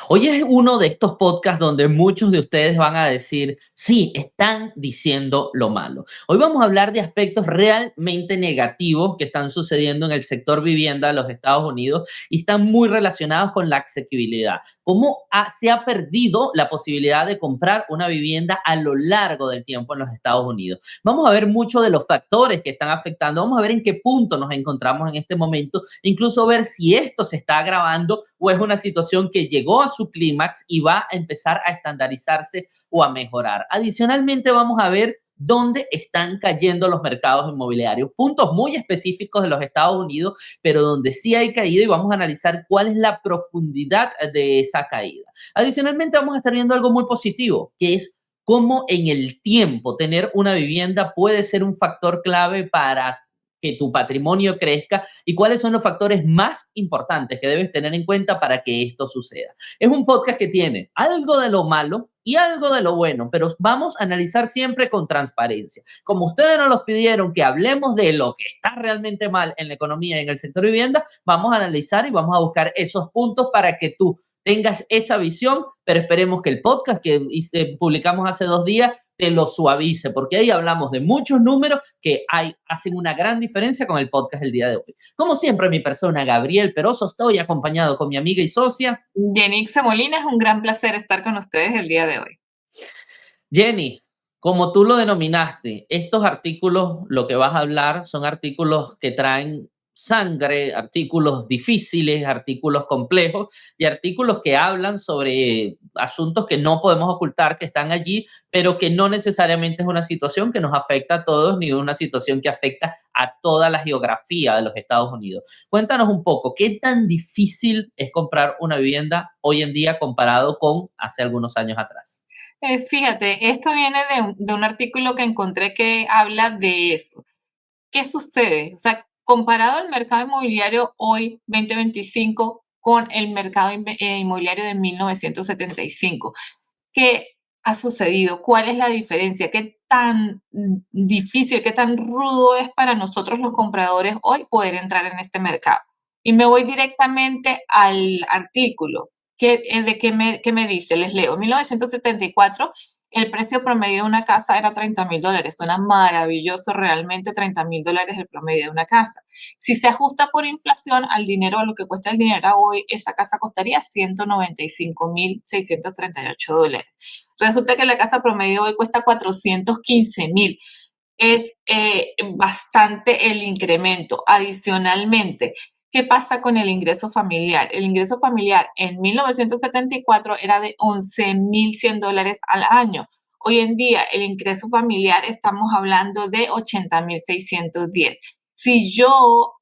Hoy es uno de estos podcasts donde muchos de ustedes van a decir, sí, están diciendo lo malo. Hoy vamos a hablar de aspectos realmente negativos que están sucediendo en el sector vivienda de los Estados Unidos y están muy relacionados con la asequibilidad. Se ha perdido la posibilidad de comprar una vivienda a lo largo del tiempo en los Estados Unidos. Vamos a ver muchos de los factores que están afectando, vamos a ver en qué punto nos encontramos en este momento, incluso ver si esto se está agravando o es una situación que llegó a su clímax y va a empezar a estandarizarse o a mejorar. Adicionalmente, vamos a ver dónde están cayendo los mercados inmobiliarios, puntos muy específicos de los Estados Unidos, pero donde sí hay caída y vamos a analizar cuál es la profundidad de esa caída. Adicionalmente, vamos a estar viendo algo muy positivo, que es cómo en el tiempo tener una vivienda puede ser un factor clave para que tu patrimonio crezca y cuáles son los factores más importantes que debes tener en cuenta para que esto suceda. Es un podcast que tiene algo de lo malo y algo de lo bueno, pero vamos a analizar siempre con transparencia. Como ustedes nos los pidieron que hablemos de lo que está realmente mal en la economía y en el sector de vivienda, vamos a analizar y vamos a buscar esos puntos para que tú tengas esa visión, pero esperemos que el podcast que publicamos hace 2 días te lo suavice, porque ahí hablamos de muchos números que hacen una gran diferencia con el podcast del día de hoy. Como siempre, mi persona, Gabriel Peroso, estoy acompañado con mi amiga y socia Yenixa Molina, es un gran placer estar con ustedes el día de hoy. Jenny. Como tú lo denominaste, estos artículos, lo que vas a hablar, son artículos que traen sangre, artículos difíciles, artículos complejos y artículos que hablan sobre asuntos que no podemos ocultar, que están allí, pero que no necesariamente es una situación que nos afecta a todos ni una situación que afecta a toda la geografía de los Estados Unidos. Cuéntanos un poco, ¿qué tan difícil es comprar una vivienda hoy en día comparado con hace algunos años atrás? Fíjate, esto viene de un artículo que encontré que habla de eso. ¿Qué sucede? O sea, comparado el mercado inmobiliario hoy, 2025, con el mercado inmobiliario de 1975, ¿qué ha sucedido? ¿Cuál es la diferencia? ¿Qué tan difícil, qué tan rudo es para nosotros los compradores hoy poder entrar en este mercado? Y me voy directamente al artículo. ¿Qué me dice? Les leo. En 1974, el precio promedio de una casa era $30,000. Suena maravilloso realmente, $30,000 el promedio de una casa. Si se ajusta por inflación al dinero, a lo que cuesta el dinero hoy, esa casa costaría $195,638. Resulta que la casa promedio hoy cuesta 415,000. Es bastante el incremento. Adicionalmente, ¿qué pasa con el ingreso familiar? El ingreso familiar en 1974 era de $11,100 al año. Hoy en día, el ingreso familiar estamos hablando de 80,610. Si yo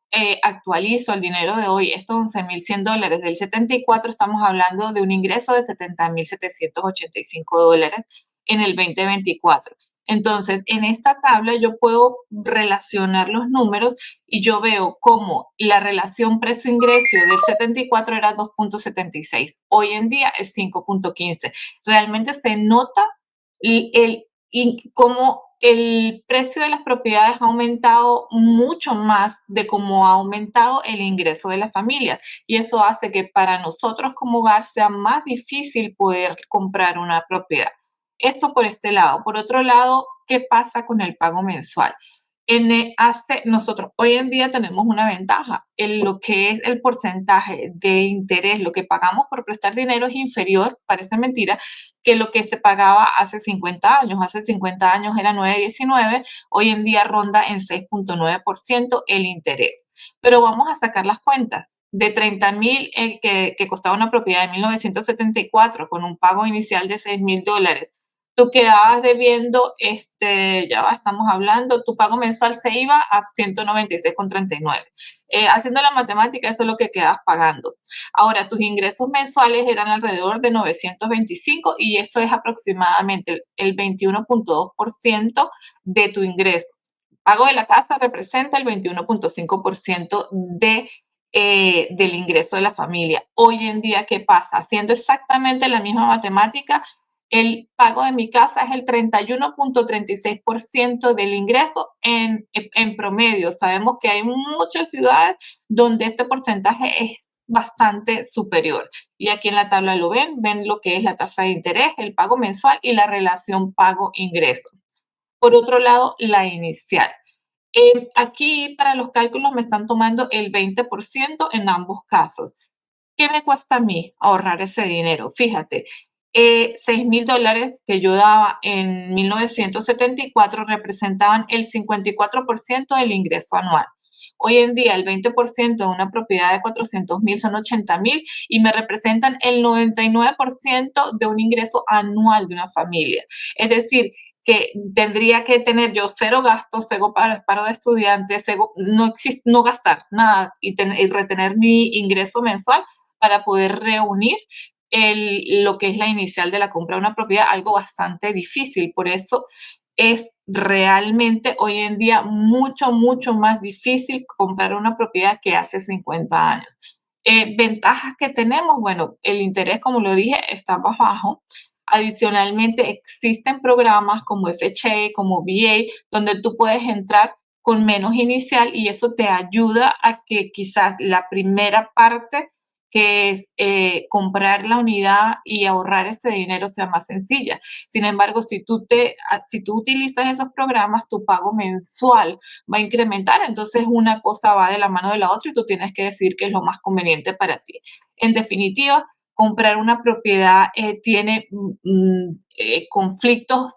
actualizo el dinero de hoy, estos $11,100 del 74, estamos hablando de un ingreso de $70,785 en el 2024. Entonces, en esta tabla yo puedo relacionar los números y yo veo cómo la relación precio-ingreso del 74 era 2,76. Hoy en día es 5,15. Realmente se nota cómo el precio de las propiedades ha aumentado mucho más de cómo ha aumentado el ingreso de las familias. Y eso hace que para nosotros como hogar sea más difícil poder comprar una propiedad. Esto por este lado. Por otro lado, ¿qué pasa con el pago mensual? Nosotros hoy en día tenemos una ventaja. En lo que es el porcentaje de interés, lo que pagamos por prestar dinero es inferior, parece mentira, que lo que se pagaba hace 50 años. Hace 50 años era 9,19, hoy en día ronda en 6,9% el interés. Pero vamos a sacar las cuentas. De 30,000 que costaba una propiedad en 1974 con un pago inicial de $6,000, tú quedabas debiendo, estamos hablando, tu pago mensual se iba a 196,39. Haciendo la matemática, esto es lo que quedas pagando. Ahora, tus ingresos mensuales eran alrededor de 925 y esto es aproximadamente el 21,2% de tu ingreso. Pago de la casa representa el 21,5% del ingreso de la familia. Hoy en día, ¿qué pasa? Haciendo exactamente la misma matemática, el pago de mi casa es el 31,36% del ingreso en promedio. Sabemos que hay muchas ciudades donde este porcentaje es bastante superior. Y aquí en la tabla lo ven lo que es la tasa de interés, el pago mensual y la relación pago-ingreso. Por otro lado, la inicial. Aquí para los cálculos me están tomando el 20% en ambos casos. ¿Qué me cuesta a mí ahorrar ese dinero? Fíjate, $6,000 que yo daba en 1974 representaban el 54% del ingreso anual. Hoy en día el 20% de una propiedad de 400,000 son 80,000 y me representan el 99% de un ingreso anual de una familia. Es decir, que tendría que tener yo cero gastos, cero paro de estudiantes, no gastar nada y retener mi ingreso mensual para poder reunir lo que es la inicial de la compra de una propiedad, algo bastante difícil. Por eso es realmente hoy en día mucho, mucho más difícil comprar una propiedad que hace 50 años. Ventajas que tenemos, bueno, el interés, como lo dije, está más bajo. Adicionalmente, existen programas como FHA, como VA, donde tú puedes entrar con menos inicial y eso te ayuda a que quizás la primera parte, que es comprar la unidad y ahorrar ese dinero, sea más sencilla. Sin embargo, si tú utilizas esos programas, tu pago mensual va a incrementar, entonces una cosa va de la mano de la otra y tú tienes que decir qué es lo más conveniente para ti. En definitiva, comprar una propiedad tiene conflictos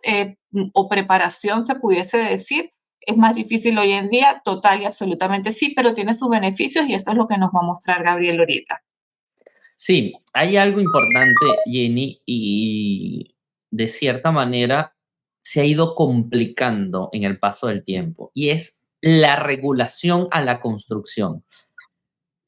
o preparación, se pudiese decir. Es más difícil hoy en día, total y absolutamente sí, pero tiene sus beneficios y eso es lo que nos va a mostrar Gabriel ahorita. Sí, hay algo importante, Jenny, y de cierta manera se ha ido complicando en el paso del tiempo, y es la regulación a la construcción.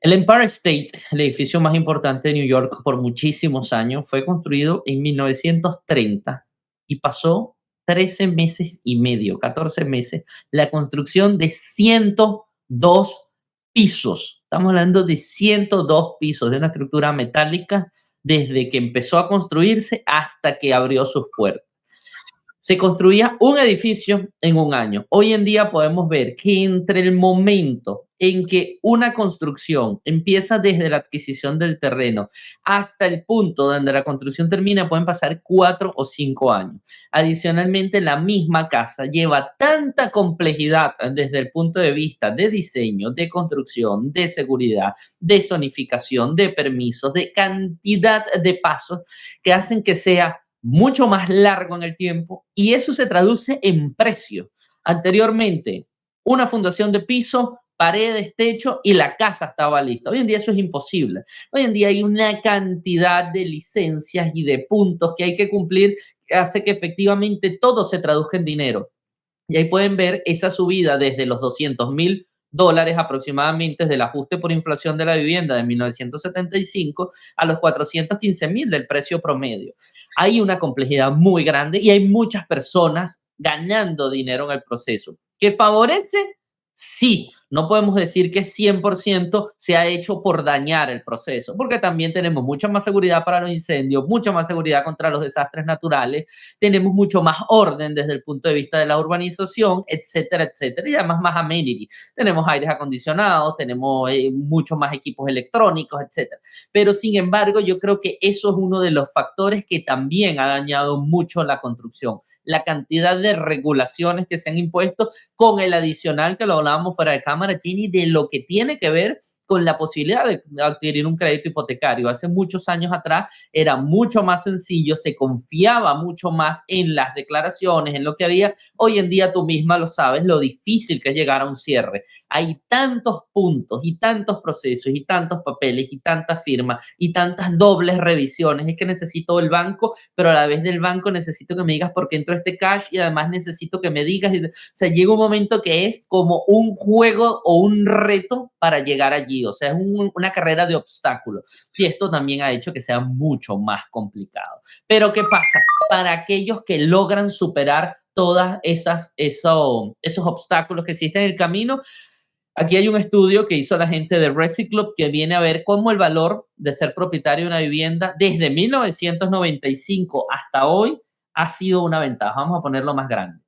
El Empire State, el edificio más importante de New York por muchísimos años, fue construido en 1930 y pasó 13 meses y medio, 14 meses, la construcción de 102 pisos. Estamos hablando de 102 pisos de una estructura metálica desde que empezó a construirse hasta que abrió sus puertas. Se construía un edificio en un año. Hoy en día podemos ver que entre el momento en que una construcción empieza desde la adquisición del terreno hasta el punto donde la construcción termina, pueden pasar 4 o 5 años. Adicionalmente, la misma casa lleva tanta complejidad desde el punto de vista de diseño, de construcción, de seguridad, de zonificación, de permisos, de cantidad de pasos que hacen que sea mucho más largo en el tiempo y eso se traduce en precio. Anteriormente, una fundación de piso, paredes, techo y la casa estaba lista. Hoy en día eso es imposible. Hoy en día hay una cantidad de licencias y de puntos que hay que cumplir que hace que efectivamente todo se traduzca en dinero. Y ahí pueden ver esa subida desde los $200,000 aproximadamente desde el ajuste por inflación de la vivienda de 1975 a los 415,000 del precio promedio. Hay una complejidad muy grande y hay muchas personas ganando dinero en el proceso. ¿Qué favorece? Sí, no podemos decir que 100% se ha hecho por dañar el proceso, porque también tenemos mucha más seguridad para los incendios, mucha más seguridad contra los desastres naturales, tenemos mucho más orden desde el punto de vista de la urbanización, etcétera, etcétera, y además más amenity. Tenemos aires acondicionados, tenemos muchos más equipos electrónicos, etcétera. Pero sin embargo, yo creo que eso es uno de los factores que también ha dañado mucho la construcción, la cantidad de regulaciones que se han impuesto con el adicional que lo hablábamos fuera de cámara, Ginny, de lo que tiene que ver con la posibilidad de adquirir un crédito hipotecario. Hace muchos años atrás era mucho más sencillo, se confiaba mucho más en las declaraciones, en lo que había. Hoy en día tú misma lo sabes, lo difícil que es llegar a un cierre. Hay tantos puntos y tantos procesos y tantos papeles y tantas firmas y tantas dobles revisiones. Es que necesito el banco, pero a la vez del banco necesito que me digas por qué entró este cash y además necesito que me digas. O sea, llega un momento que es como un juego o un reto para llegar allí. O sea, es una carrera de obstáculos. Y esto también ha hecho que sea mucho más complicado. Pero ¿qué pasa? Para aquellos que logran superar todas esos obstáculos que existen en el camino, aquí hay un estudio que hizo la gente de Resi Club que viene a ver cómo el valor de ser propietario de una vivienda desde 1995 hasta hoy ha sido una ventaja. Vamos a ponerlo más grande.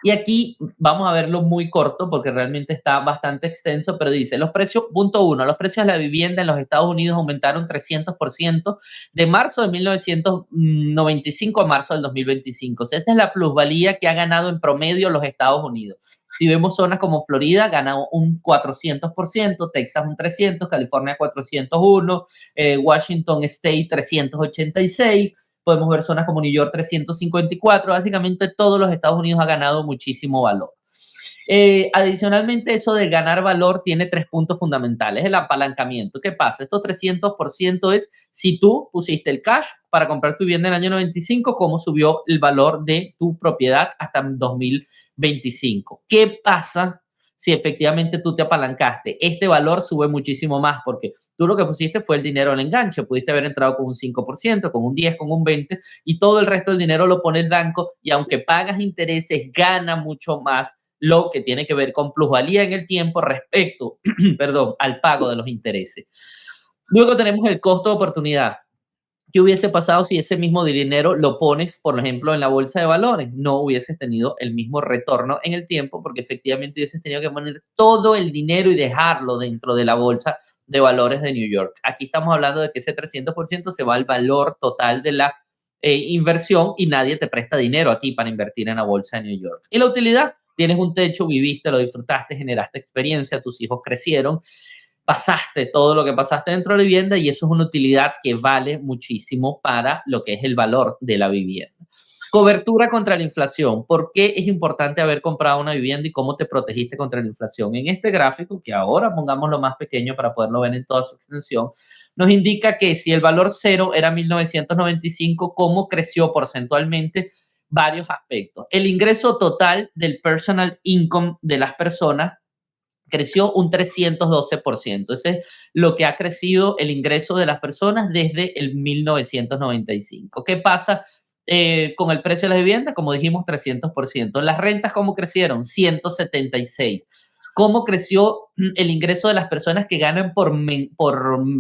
Y aquí vamos a verlo muy corto porque realmente está bastante extenso, pero dice, los precios, punto uno, los precios de la vivienda en los Estados Unidos aumentaron 300% de marzo de 1995 a marzo del 2025. O sea, esa es la plusvalía que ha ganado en promedio los Estados Unidos. Si vemos zonas como Florida, ganó un 400%, Texas un 300%, California 401%, Washington State 386%. Podemos ver zonas como New York 354, básicamente todos los Estados Unidos ha ganado muchísimo valor. Adicionalmente, eso de ganar valor tiene 3 puntos fundamentales. El apalancamiento. ¿Qué pasa? Estos 300% es si tú pusiste el cash para comprar tu vivienda en el año 95, cómo subió el valor de tu propiedad hasta 2025. ¿Qué pasa si efectivamente tú te apalancaste? Este valor sube muchísimo más porque tú lo que pusiste fue el dinero al enganche. Pudiste haber entrado con un 5%, con un 10%, con un 20%, y todo el resto del dinero lo pone el banco, y aunque pagas intereses, gana mucho más lo que tiene que ver con plusvalía en el tiempo respecto, perdón, al pago de los intereses. Luego tenemos el costo de oportunidad. ¿Qué hubiese pasado si ese mismo dinero lo pones, por ejemplo, en la bolsa de valores? No hubieses tenido el mismo retorno en el tiempo porque efectivamente hubieses tenido que poner todo el dinero y dejarlo dentro de la bolsa de valores de New York. Aquí estamos hablando de que ese 300% se va al valor total de la inversión y nadie te presta dinero a ti para invertir en la bolsa de New York. Y la utilidad, tienes un techo, viviste, lo disfrutaste, generaste experiencia, tus hijos crecieron, pasaste todo lo que pasaste dentro de la vivienda y eso es una utilidad que vale muchísimo para lo que es el valor de la vivienda. Cobertura contra la inflación. ¿Por qué es importante haber comprado una vivienda y cómo te protegiste contra la inflación? En este gráfico, que ahora pongamos lo más pequeño para poderlo ver en toda su extensión, nos indica que si el valor cero era 1995, cómo creció porcentualmente varios aspectos. El ingreso total del personal income de las personas creció un 312%. Ese es lo que ha crecido el ingreso de las personas desde el 1995. ¿Qué pasa con el precio de la vivienda? Como dijimos, 300%. Las rentas, ¿cómo crecieron? 176%. ¿Cómo creció el ingreso de las personas que ganan por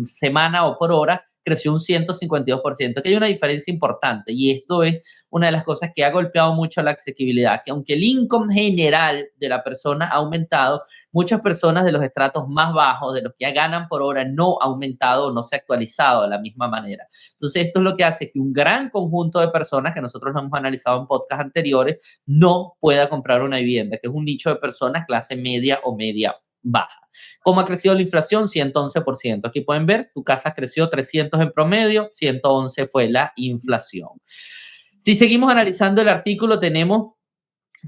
semana o por hora? Creció un 152%, que hay una diferencia importante y esto es una de las cosas que ha golpeado mucho la asequibilidad, que aunque el income general de la persona ha aumentado, muchas personas de los estratos más bajos, de los que ya ganan por hora, no ha aumentado o no se ha actualizado de la misma manera. Entonces, esto es lo que hace que un gran conjunto de personas, que nosotros lo hemos analizado en podcasts anteriores, no pueda comprar una vivienda, que es un nicho de personas clase media o media baja. ¿Cómo ha crecido la inflación? 111%. Aquí pueden ver, tu casa creció 300 en promedio, 111 fue la inflación. Si seguimos analizando el artículo, tenemos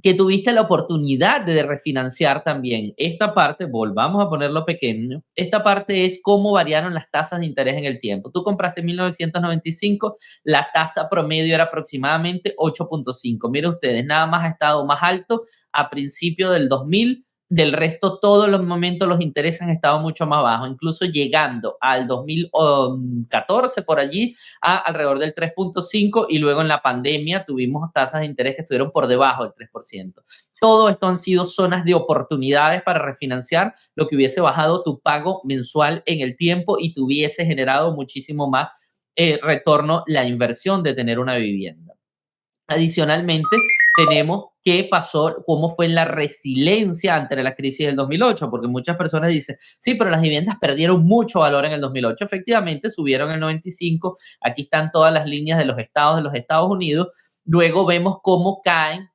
que tuviste la oportunidad de refinanciar también. Esta parte, volvamos a ponerlo pequeño, esta parte es cómo variaron las tasas de interés en el tiempo. Tú compraste en 1995, la tasa promedio era aproximadamente 8.5. Miren ustedes, nada más ha estado más alto a principio del 2000. Del resto, todos los momentos los intereses han estado mucho más bajos, incluso llegando al 2014 por allí a alrededor del 3.5 y luego en la pandemia tuvimos tasas de interés que estuvieron por debajo del 3%. Todo esto han sido zonas de oportunidades para refinanciar, lo que hubiese bajado tu pago mensual en el tiempo y te hubiese generado muchísimo más retorno la inversión de tener una vivienda. Adicionalmente, tenemos qué pasó, cómo fue la resiliencia ante la crisis del 2008, porque muchas personas dicen, sí, pero las viviendas perdieron mucho valor en el 2008. Efectivamente, subieron en el 95. Aquí están todas las líneas de los Estados Unidos. Luego vemos cómo caen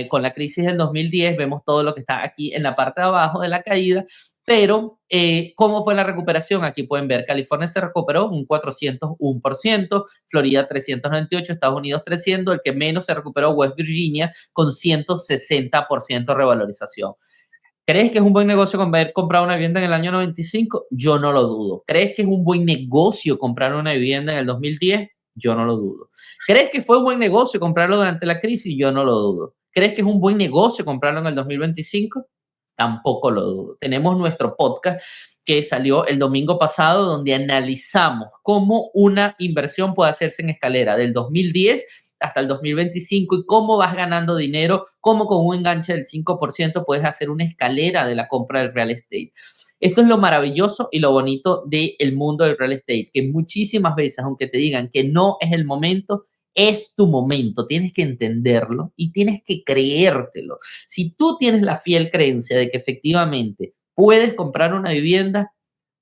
con la crisis del 2010. Vemos todo lo que está aquí en la parte de abajo de la caída. Pero, ¿cómo fue la recuperación? Aquí pueden ver, California se recuperó un 401%, Florida 398%, Estados Unidos 300%, el que menos se recuperó, West Virginia, con 160% revalorización. ¿Crees que es un buen negocio haber comprado una vivienda en el año 95? Yo no lo dudo. ¿Crees que es un buen negocio comprar una vivienda en el 2010? Yo no lo dudo. ¿Crees que fue un buen negocio comprarlo durante la crisis? Yo no lo dudo. ¿Crees que es un buen negocio comprarlo en el 2025? Tampoco lo dudo. Tenemos nuestro podcast que salió el domingo pasado donde analizamos cómo una inversión puede hacerse en escalera del 2010 hasta el 2025 y cómo vas ganando dinero, cómo con un enganche del 5% puedes hacer una escalera de la compra del real estate. Esto es lo maravilloso y lo bonito del mundo del real estate, que muchísimas veces, aunque te digan que no es el momento, Es tu momento, tienes que entenderlo y tienes que creértelo. Si tú tienes la fiel creencia de que efectivamente puedes comprar una vivienda,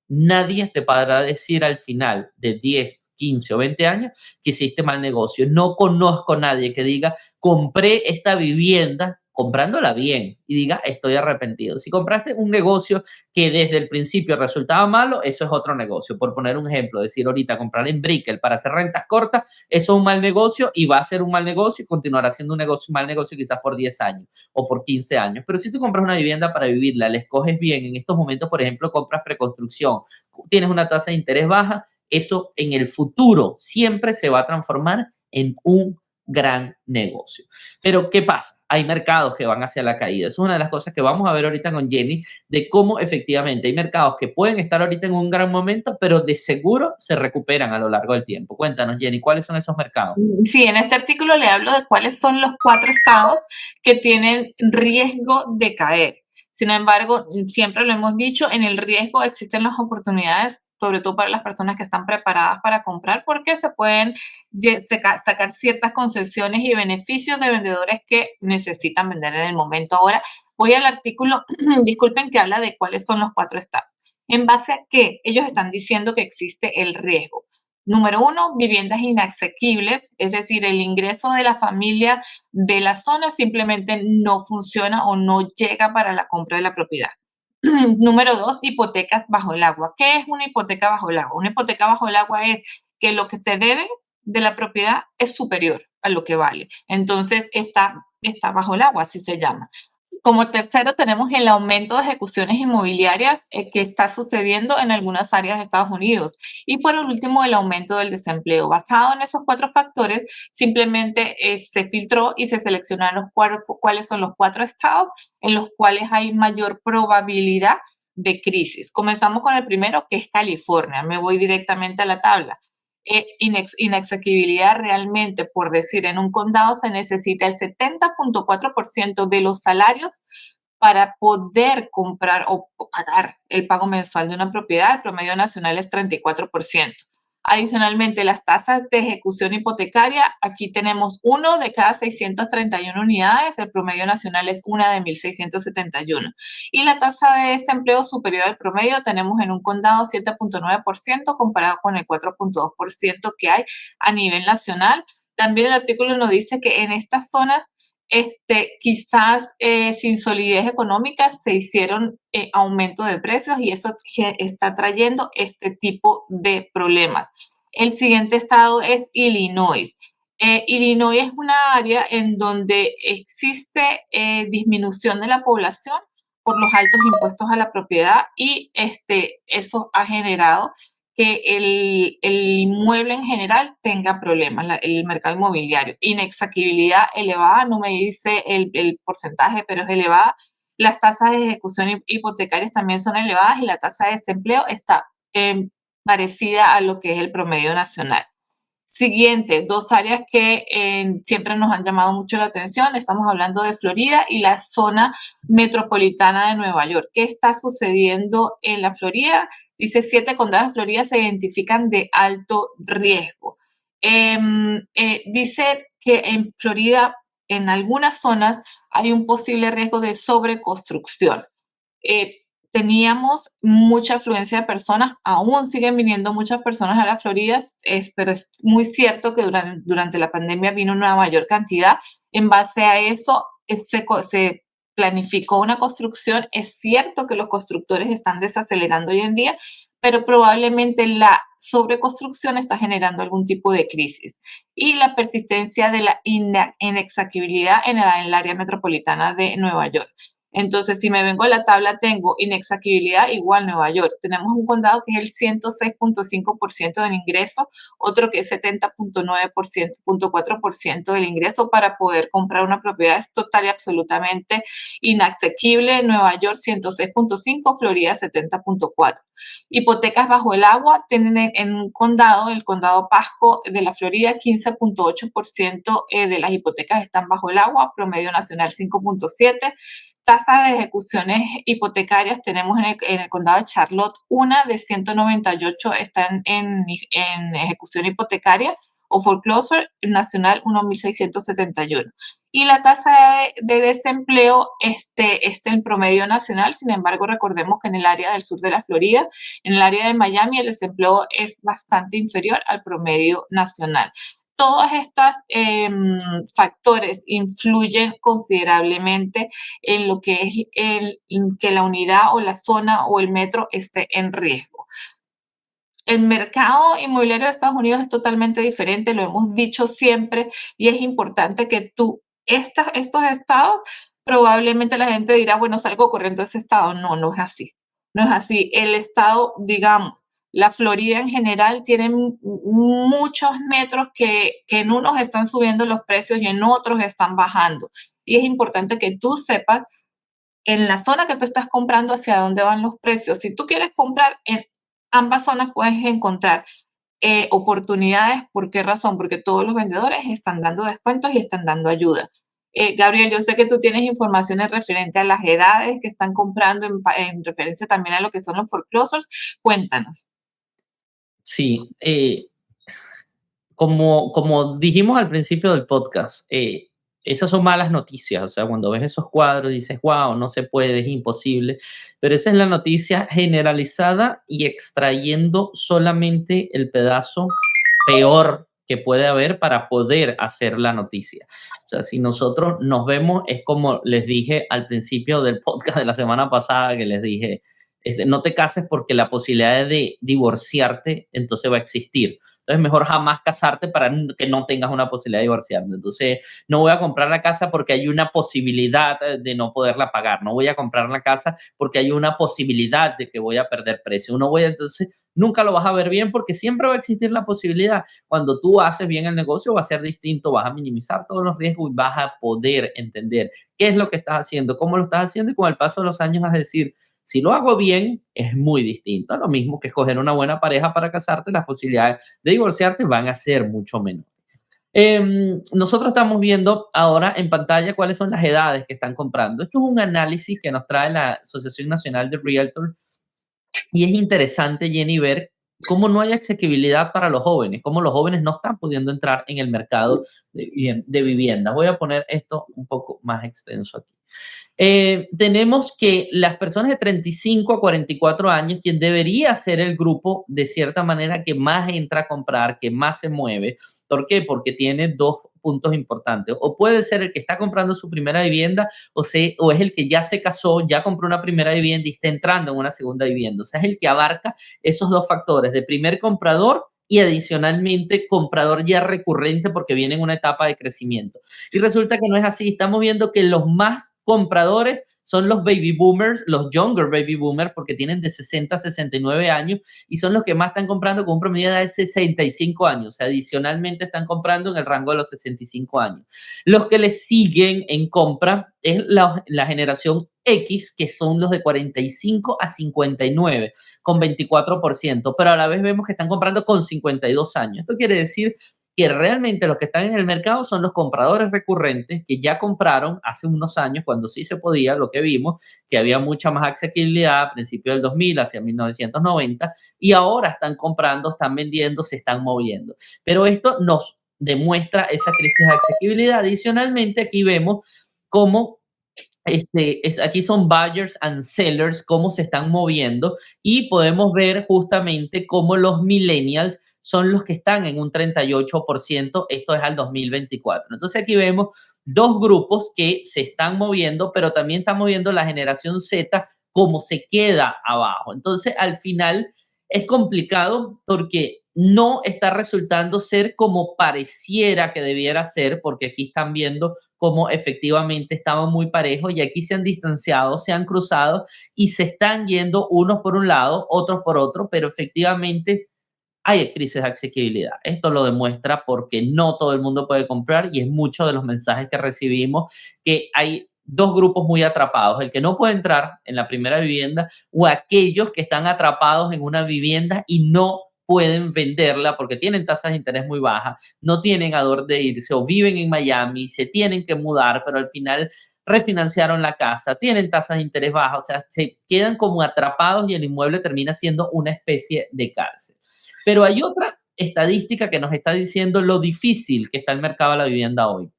nadie te podrá decir al final de 10, 15 o 20 años que hiciste mal negocio. No conozco a nadie que diga, compré esta vivienda comprándola bien y diga, estoy arrepentido. Si compraste un negocio que desde el principio resultaba malo, eso es otro negocio. Por poner un ejemplo, decir ahorita comprar en Brickell para hacer rentas cortas, eso es un mal negocio y va a ser un mal negocio y continuará siendo un mal negocio quizás por 10 años o por 15 años. Pero si tú compras una vivienda para vivirla, la escoges bien, en estos momentos, por ejemplo, compras preconstrucción, tienes una tasa de interés baja, eso en el futuro siempre se va a transformar en un gran negocio. Pero ¿qué pasa? Hay mercados que van hacia la caída. Eso es una de las cosas que vamos a ver ahorita con Jenny, de cómo efectivamente hay mercados que pueden estar ahorita en un gran momento, pero de seguro se recuperan a lo largo del tiempo. Cuéntanos, Jenny, ¿cuáles son esos mercados? Sí, en este artículo le hablo de cuáles son los 4 estados que tienen riesgo de caer. Sin embargo, siempre lo hemos dicho, en el riesgo existen las oportunidades, sobre todo para las personas que están preparadas para comprar, porque se pueden sacar ciertas concesiones y beneficios de vendedores que necesitan vender en el momento. Ahora voy al artículo, disculpen, que habla de cuáles son los 4 estados. ¿En base a qué? Ellos están diciendo que existe el riesgo. Número 1, viviendas inasequibles, es decir, el ingreso de la familia de la zona simplemente no funciona o no llega para la compra de la propiedad. Número 2, hipotecas bajo el agua. ¿Qué es una hipoteca bajo el agua? Una hipoteca bajo el agua es que lo que se debe de la propiedad es superior a lo que vale. Entonces está bajo el agua, así se llama. Como tercero, tenemos el aumento de ejecuciones inmobiliarias que está sucediendo en algunas áreas de Estados Unidos. Y por último, el aumento del desempleo. Basado en esos 4 factores, simplemente se filtró y se seleccionaron cuáles son los 4 estados en los cuales hay mayor probabilidad de crisis. Comenzamos con el primero, que es California. Me voy directamente a la tabla. Inasequibilidad realmente, por decir, en un condado se necesita el 70.4% de los salarios para poder comprar o pagar el pago mensual de una propiedad. El promedio nacional es 34%. Adicionalmente, las tasas de ejecución hipotecaria, aquí tenemos 1 de cada 631 unidades, el promedio nacional es 1 de 1.671. Y la tasa de desempleo superior al promedio tenemos en un condado 7.9% comparado con el 4.2% que hay a nivel nacional. También el artículo nos dice que en estas zonas quizás sin solidez económica se hicieron aumento de precios y eso está trayendo este tipo de problemas. El siguiente estado es Illinois. Illinois es una área en donde existe disminución de la población por los altos impuestos a la propiedad y eso ha generado que el inmueble en general tenga problemas, el mercado inmobiliario. Inexaquibilidad elevada, no me dice el porcentaje, pero es elevada. Las tasas de ejecución hipotecarias también son elevadas y la tasa de desempleo está parecida a lo que es el promedio nacional. Siguiente, 2 áreas que siempre nos han llamado mucho la atención. Estamos hablando de Florida y la zona metropolitana de Nueva York. ¿Qué está sucediendo en la Florida? Dice 7 condados de Florida se identifican de alto riesgo. Dice que en Florida, en algunas zonas, hay un posible riesgo de sobreconstrucción. Teníamos mucha afluencia de personas, aún siguen viniendo muchas personas a la Florida, pero es muy cierto que durante la pandemia vino una mayor cantidad. En base a eso, se planificó una construcción. Es cierto que los constructores están desacelerando hoy en día, pero probablemente la sobreconstrucción está generando algún tipo de crisis. Y la persistencia de la inexaquibilidad en el área metropolitana de Nueva York. Entonces, si me vengo a la tabla, tengo inexaquibilidad igual Nueva York. Tenemos un condado que es el 106.5% del ingreso, otro que es 70.4% del ingreso para poder comprar una propiedad. Es total y absolutamente inasequible. Nueva York 106.5, Florida 70.4. Hipotecas bajo el agua tienen en un condado, el condado Pasco de la Florida, 15.8% de las hipotecas están bajo el agua, promedio nacional 5.7. Tasas de ejecuciones hipotecarias tenemos en el condado de Charlotte, una de 198 están en ejecución hipotecaria, o foreclosure nacional 1.671. Y la tasa de desempleo es el promedio nacional. Sin embargo, recordemos que en el área del sur de la Florida, en el área de Miami, el desempleo es bastante inferior al promedio nacional. Todos estos factores influyen considerablemente en lo que es que la unidad o la zona o el metro esté en riesgo. El mercado inmobiliario de Estados Unidos es totalmente diferente, lo hemos dicho siempre, y es importante que estos estados, probablemente la gente dirá, bueno, salgo corriendo de ese estado. No, no es así. No es así. El estado, digamos, la Florida en general tiene muchos metros que en unos están subiendo los precios y en otros están bajando. Y es importante que tú sepas en la zona que tú estás comprando hacia dónde van los precios. Si tú quieres comprar en ambas zonas, puedes encontrar oportunidades. ¿Por qué razón? Porque todos los vendedores están dando descuentos y están dando ayuda. Gabriel, yo sé que tú tienes informaciones referente a las edades que están comprando en referencia también a lo que son los foreclosures. Cuéntanos. Sí, como dijimos al principio del podcast, esas son malas noticias. O sea, cuando ves esos cuadros dices, wow, no se puede, es imposible. Pero esa es la noticia generalizada y extrayendo solamente el pedazo peor que puede haber para poder hacer la noticia. O sea, si nosotros nos vemos, es como les dije al principio del podcast de la semana pasada, que les dije, no te cases porque la posibilidad de divorciarte entonces va a existir. Entonces, mejor jamás casarte para que no tengas una posibilidad de divorciarte. Entonces, no voy a comprar la casa porque hay una posibilidad de no poderla pagar. No voy a comprar la casa porque hay una posibilidad de que voy a perder precio. Entonces, nunca lo vas a ver bien porque siempre va a existir la posibilidad. Cuando tú haces bien el negocio, va a ser distinto, vas a minimizar todos los riesgos y vas a poder entender qué es lo que estás haciendo, cómo lo estás haciendo y con el paso de los años vas a decir, si lo hago bien, es muy distinto. Lo mismo que escoger una buena pareja para casarte, las posibilidades de divorciarte van a ser mucho menores. Nosotros estamos viendo ahora en pantalla cuáles son las edades que están comprando. Esto es un análisis que nos trae la Asociación Nacional de Realtors y es interesante, Jenny, ver cómo no hay asequibilidad para los jóvenes, cómo los jóvenes no están pudiendo entrar en el mercado de vivienda. Voy a poner esto un poco más extenso aquí. Tenemos que las personas de 35 a 44 años, quien debería ser el grupo de cierta manera que más entra a comprar, que más se mueve. ¿Por qué? Porque tiene dos puntos importantes. O puede ser el que está comprando su primera vivienda o es el que ya se casó, ya compró una primera vivienda y está entrando en una segunda vivienda. O sea, es el que abarca esos dos factores de primer comprador y adicionalmente comprador ya recurrente porque viene en una etapa de crecimiento. Y resulta que no es así. Estamos viendo que los más compradores son los baby boomers, los younger baby boomers, porque tienen de 60 a 69 años y son los que más están comprando con un promedio de edad de 65 años. O sea, adicionalmente están comprando en el rango de los 65 años. Los que les siguen en compra es la generación X, que son los de 45 a 59, con 24%, pero a la vez vemos que están comprando con 52 años. Esto quiere decir que realmente los que están en el mercado son los compradores recurrentes que ya compraron hace unos años, cuando sí se podía, lo que vimos, que había mucha más asequibilidad a principios del 2000, hacia 1990, y ahora están comprando, están vendiendo, se están moviendo. Pero esto nos demuestra esa crisis de asequibilidad. Adicionalmente, aquí vemos cómo aquí son buyers and sellers, cómo se están moviendo y podemos ver justamente cómo los millennials son los que están en un 38%, esto es al 2024. Entonces aquí vemos dos grupos que se están moviendo, pero también estamos viendo la generación Z cómo se queda abajo. Entonces al final es complicado porque no está resultando ser como pareciera que debiera ser, porque aquí están viendo cómo efectivamente estaban muy parejos y aquí se han distanciado, se han cruzado y se están yendo unos por un lado, otros por otro, pero efectivamente hay crisis de asequibilidad. Esto lo demuestra porque no todo el mundo puede comprar y es mucho de los mensajes que recibimos que hay dos grupos muy atrapados, el que no puede entrar en la primera vivienda o aquellos que están atrapados en una vivienda y no pueden venderla porque tienen tasas de interés muy bajas, no tienen a dónde irse o viven en Miami, se tienen que mudar, pero al final refinanciaron la casa, tienen tasas de interés bajas, o sea, se quedan como atrapados y el inmueble termina siendo una especie de cárcel. Pero hay otra estadística que nos está diciendo lo difícil que está el mercado de la vivienda hoy.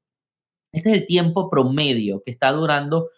Este es el tiempo promedio que está durando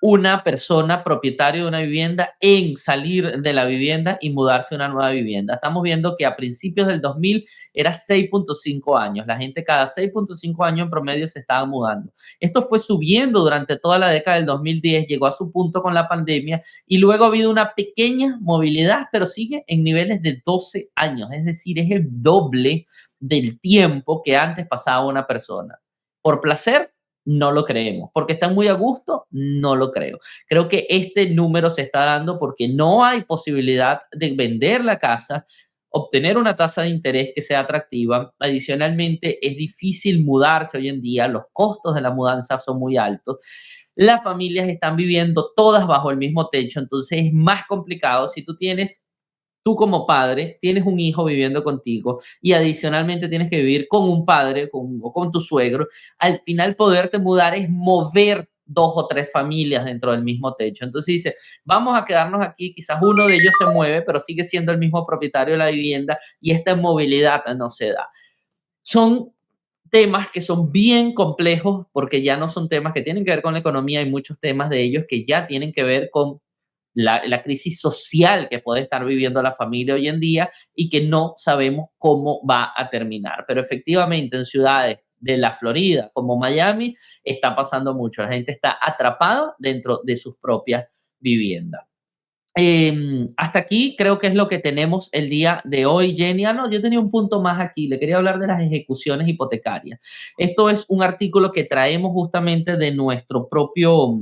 una persona propietaria de una vivienda en salir de la vivienda y mudarse a una nueva vivienda. Estamos viendo que a principios del 2000 era 6.5 años. La gente cada 6.5 años en promedio se estaba mudando. Esto fue subiendo durante toda la década del 2010, llegó a su punto con la pandemia y luego ha habido una pequeña movilidad, pero sigue en niveles de 12 años. Es decir, es el doble del tiempo que antes pasaba una persona. Por placer, no lo creemos. Porque están muy a gusto, no lo creo. Creo que este número se está dando porque no hay posibilidad de vender la casa, obtener una tasa de interés que sea atractiva. Adicionalmente, es difícil mudarse hoy en día, los costos de la mudanza son muy altos. Las familias están viviendo todas bajo el mismo techo, entonces es más complicado si tú como padre tienes un hijo viviendo contigo y adicionalmente tienes que vivir con un padre o con tu suegro, al final poderte mudar es mover 2 o 3 familias dentro del mismo techo. Entonces dice, vamos a quedarnos aquí, quizás uno de ellos se mueve, pero sigue siendo el mismo propietario de la vivienda y esta movilidad no se da. Son temas que son bien complejos porque ya no son temas que tienen que ver con la economía, hay muchos temas de ellos que ya tienen que ver con la crisis social que puede estar viviendo la familia hoy en día y que no sabemos cómo va a terminar. Pero efectivamente en ciudades de la Florida como Miami está pasando mucho. La gente está atrapada dentro de sus propias viviendas. Hasta aquí creo que es lo que tenemos el día de hoy, Jenny. No, yo tenía un punto más aquí. Le quería hablar de las ejecuciones hipotecarias. Esto es un artículo que traemos justamente de nuestro propio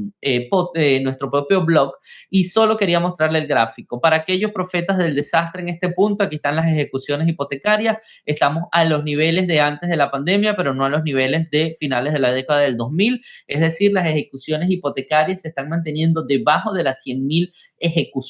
blog y solo quería mostrarle el gráfico. Para aquellos profetas del desastre en este punto, aquí están las ejecuciones hipotecarias. Estamos a los niveles de antes de la pandemia, pero no a los niveles de finales de la década del 2000. Es decir, las ejecuciones hipotecarias se están manteniendo debajo de las 100.000 ejecuciones,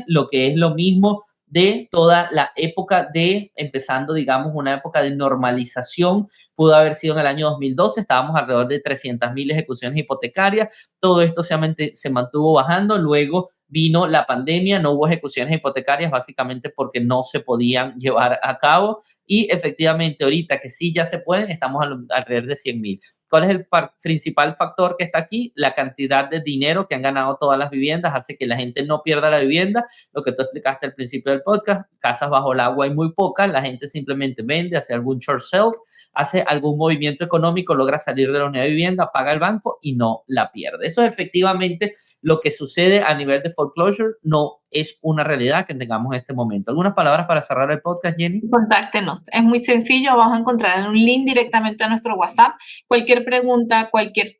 lo que es lo mismo de toda la época empezando, digamos, una época de normalización, pudo haber sido en el año 2012, estábamos alrededor de 300.000 ejecuciones hipotecarias, todo esto se mantuvo bajando, luego vino la pandemia, no hubo ejecuciones hipotecarias básicamente porque no se podían llevar a cabo y efectivamente ahorita que sí ya se pueden, estamos alrededor de 100.000. ¿Cuál es el principal factor que está aquí? La cantidad de dinero que han ganado todas las viviendas hace que la gente no pierda la vivienda. Lo que tú explicaste al principio del podcast, casas bajo el agua hay muy pocas, la gente simplemente vende, hace algún short sale, hace algún movimiento económico, logra salir de la unidad de vivienda, paga el banco y no la pierde. Eso es efectivamente lo que sucede a nivel de foreclosure, no es una realidad que tengamos en este momento. ¿Algunas palabras para cerrar el podcast, Jenny? Contáctenos. Es muy sencillo. Vamos a encontrar un link directamente a nuestro WhatsApp. Cualquier pregunta, cualquier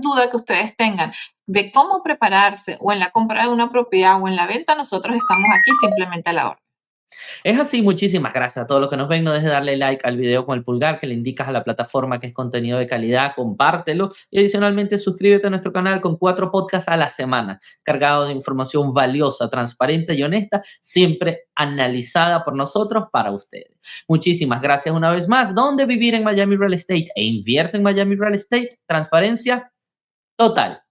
duda que ustedes tengan de cómo prepararse o en la compra de una propiedad o en la venta, nosotros estamos aquí simplemente a la orden. Es así, muchísimas gracias a todos los que nos ven. No dejes de darle like al video con el pulgar que le indicas a la plataforma que es contenido de calidad, compártelo y adicionalmente suscríbete a nuestro canal con 4 podcasts a la semana, cargados de información valiosa, transparente y honesta, siempre analizada por nosotros para ustedes. Muchísimas gracias una vez más. ¿Dónde vivir en Miami Real Estate? E invierte en Miami Real Estate. Transparencia total.